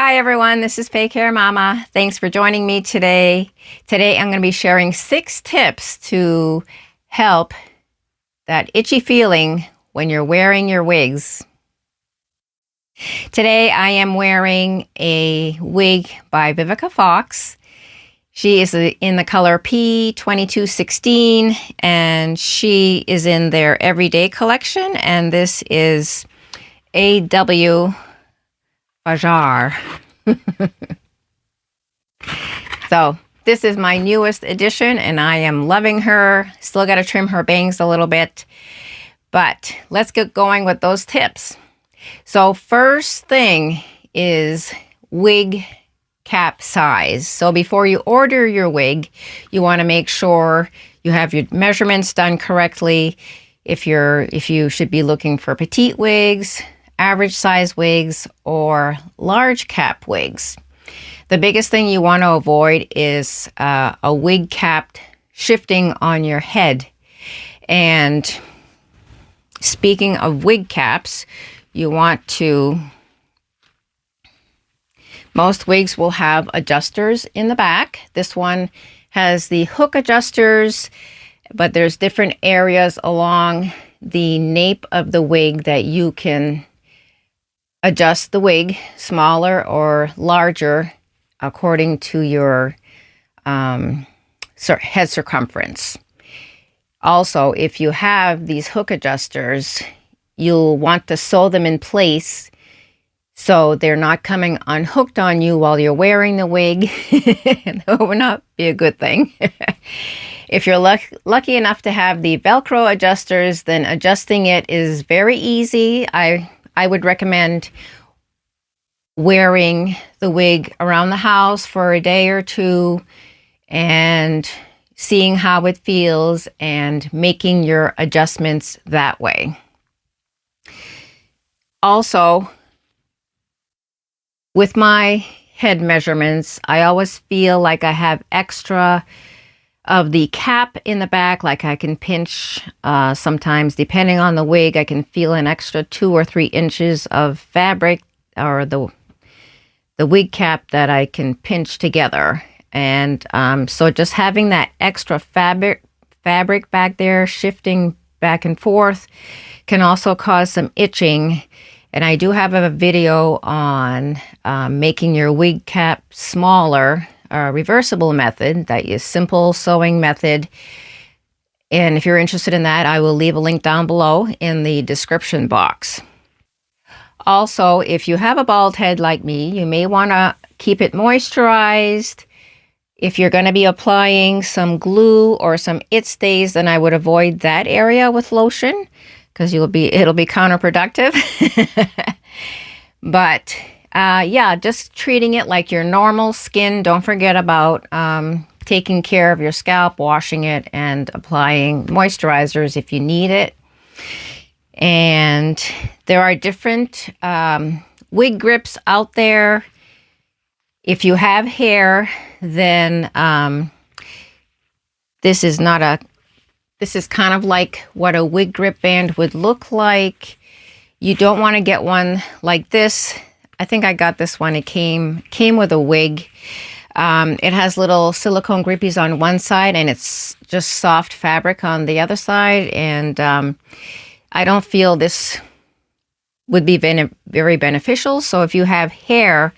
Hi everyone, this is Fake Hair Mama. Thanks for joining me today. Today I'm going to be sharing 6 tips to help that itchy feeling when you're wearing your wigs. Today I am wearing a wig by Vivica Fox. She is in the color P2216 and she is in their everyday collection, and this is AW Fajar. So this is my newest addition and I am loving her. Still got to trim her bangs a little bit, but let's get going with those tips. So first thing is wig cap size. So before you order your wig, you want to make sure you have your measurements done correctly. If you should be looking for petite wigs, average size wigs, or large cap wigs. The biggest thing you want to avoid is a wig cap shifting on your head. And speaking of wig caps, you want to, most wigs will have adjusters in the back. This one has the hook adjusters, but there's different areas along the nape of the wig that you can adjust the wig smaller or larger according to your head circumference. Also, if you have these hook adjusters, you'll want to sew them in place so they're not coming unhooked on you while you're wearing the wig. That would not be a good thing. If you're lucky enough to have the Velcro adjusters, then adjusting it is very easy. I would recommend wearing the wig around the house for a day or two and seeing how it feels and making your adjustments that way. Also, with my head measurements, I always feel like I have extra of the cap in the back, like I can pinch sometimes, depending on the wig, I can feel an extra 2 or 3 inches of fabric or the wig cap that I can pinch together. And so just having that extra fabric back there shifting back and forth can also cause some itching. And I do have a video on making your wig cap smaller, a reversible method, that is simple sewing method. And if you're interested in that, I will leave a link down below in the description box. Also, if you have a bald head like me, you may want to keep it moisturized. If you're going to be applying some glue or some it stays, then I would avoid that area with lotion because it'll be counterproductive. But yeah, just treating it like your normal skin. Don't forget about taking care of your scalp, washing it, and applying moisturizers if you need it. And there are different wig grips out there. If you have hair, then this is kind of like what a wig grip band would look like. You don't want to get one like this. I think I got this one. It came with a wig. It has little silicone grippies on one side, and it's just soft fabric on the other side. And I don't feel this would be very beneficial. So if you have hair,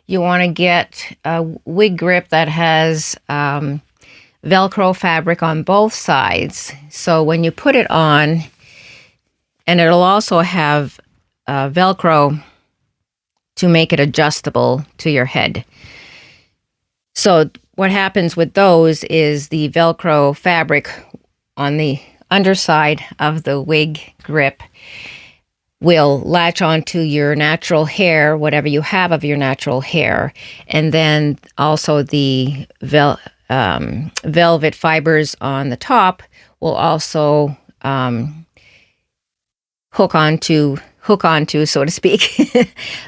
you want to get a wig grip that has Velcro fabric on both sides. So when you put it on, and it'll also have Velcro to make it adjustable to your head. So what happens with those is the Velcro fabric on the underside of the wig grip will latch onto your natural hair, whatever you have of your natural hair. And then also the velvet fibers on the top will also hook onto, so to speak,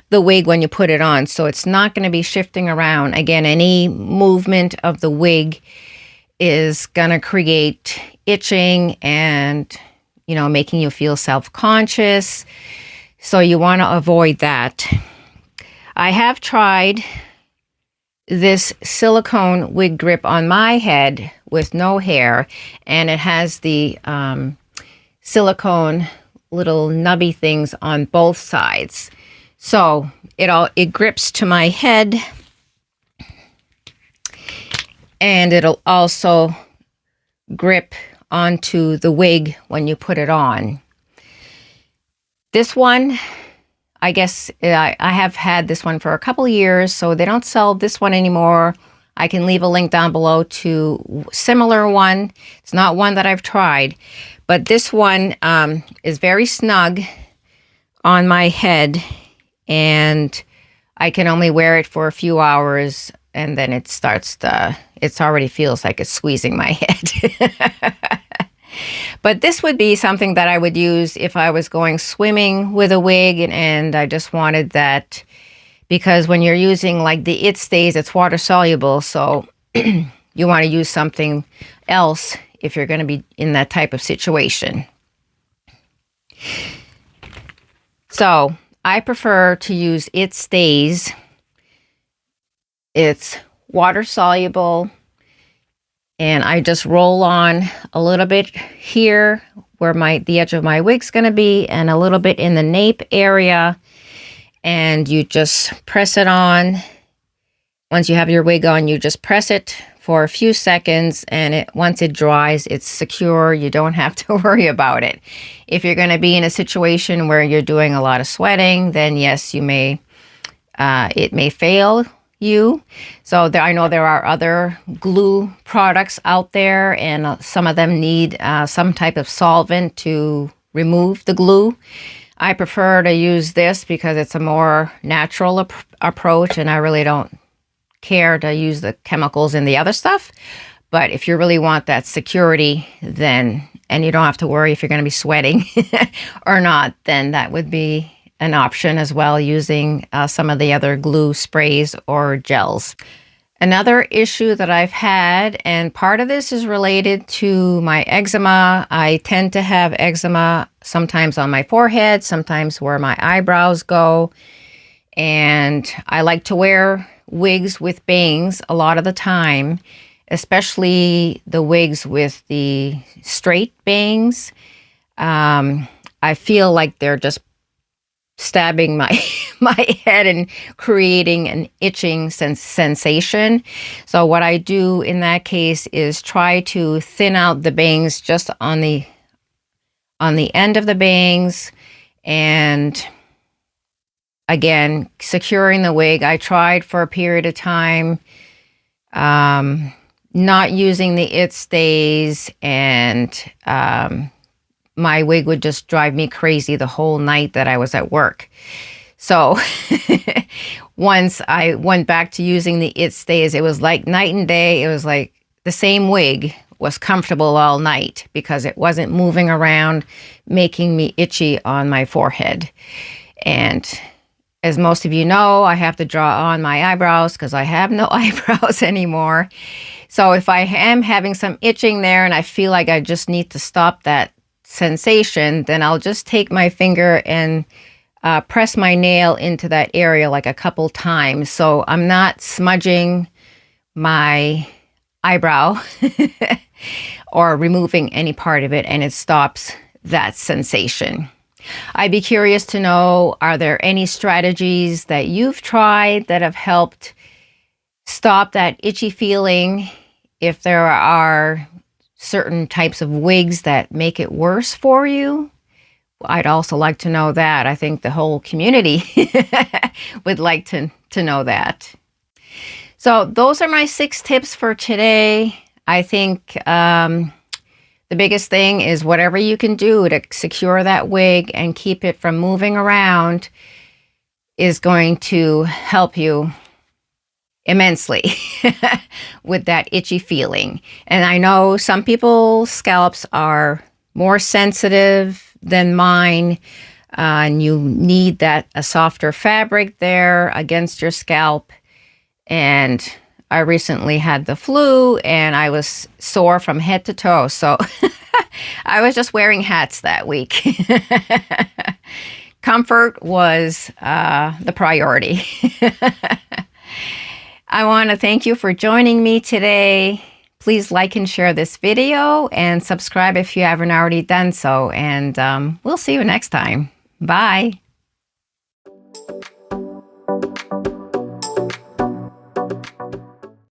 the wig when you put it on. So it's not going to be shifting around. Again, any movement of the wig is going to create itching and, you know, making you feel self-conscious. So you want to avoid that. I have tried this silicone wig grip on my head with no hair, and it has the silicone little nubby things on both sides. So it grips to my head, and it'll also grip onto the wig when you put it on. This one, I guess I have had this one for a couple years, so they don't sell this one anymore. I can leave a link down below to similar one. It's not one that I've tried, but this one is very snug on my head, and I can only wear it for a few hours, and then it already feels like it's squeezing my head. But this would be something that I would use if I was going swimming with a wig, and I just wanted that, because when you're using like the It Stays, it's water soluble, so you want to use something else if you're going to be in that type of situation. So I prefer to use It Stays. It's water soluble, and I just roll on a little bit here where the edge of my wig's going to be, and a little bit in the nape area, and you just press it on. Once you have your wig on, you just press it for a few seconds, and once it dries, it's secure. You don't have to worry about it. If you're going to be in a situation where you're doing a lot of sweating, then yes, it may fail you. So I know there are other glue products out there, and some of them need some type of solvent to remove the glue. I prefer to use this because it's a more natural approach, and I really don't care to use the chemicals in the other stuff. But if you really want that security, and you don't have to worry if you're going to be sweating or not, then that would be an option as well, using some of the other glue sprays or gels. Another issue that I've had, and part of this is related to my eczema. I tend to have eczema sometimes on my forehead, sometimes where my eyebrows go, and I like to wear wigs with bangs a lot of the time, especially the wigs with the straight bangs. I feel like they're just stabbing my head and creating an itching sensation. So what I do in that case is try to thin out the bangs just on the end of the bangs, and again, securing the wig. I tried for a period of time not using the It Stays, and my wig would just drive me crazy the whole night that I was at work. So once I went back to using the It Stays, it was like night and day. It was like the same wig was comfortable all night because it wasn't moving around, making me itchy on my forehead. And as most of you know, I have to draw on my eyebrows because I have no eyebrows anymore. So if I am having some itching there and I feel like I just need to stop that sensation, then I'll just take my finger and press my nail into that area like a couple times. So I'm not smudging my eyebrow or removing any part of it, and it stops that sensation. I'd be curious to know, are there any strategies that you've tried that have helped stop that itchy feeling? If there are certain types of wigs that make it worse for you, I'd also like to know that. I think the whole community would like to know that. So those are my 6 tips for today. I think the biggest thing is whatever you can do to secure that wig and keep it from moving around is going to help you immensely with that itchy feeling. And I know some people's scalps are more sensitive than mine, and you need a softer fabric there against your scalp. And I recently had the flu, and I was sore from head to toe, so I was just wearing hats that week comfort was the priority. I want to thank you for joining me today. Please like and share this video and subscribe if you haven't already done so. And we'll see you next time. Bye.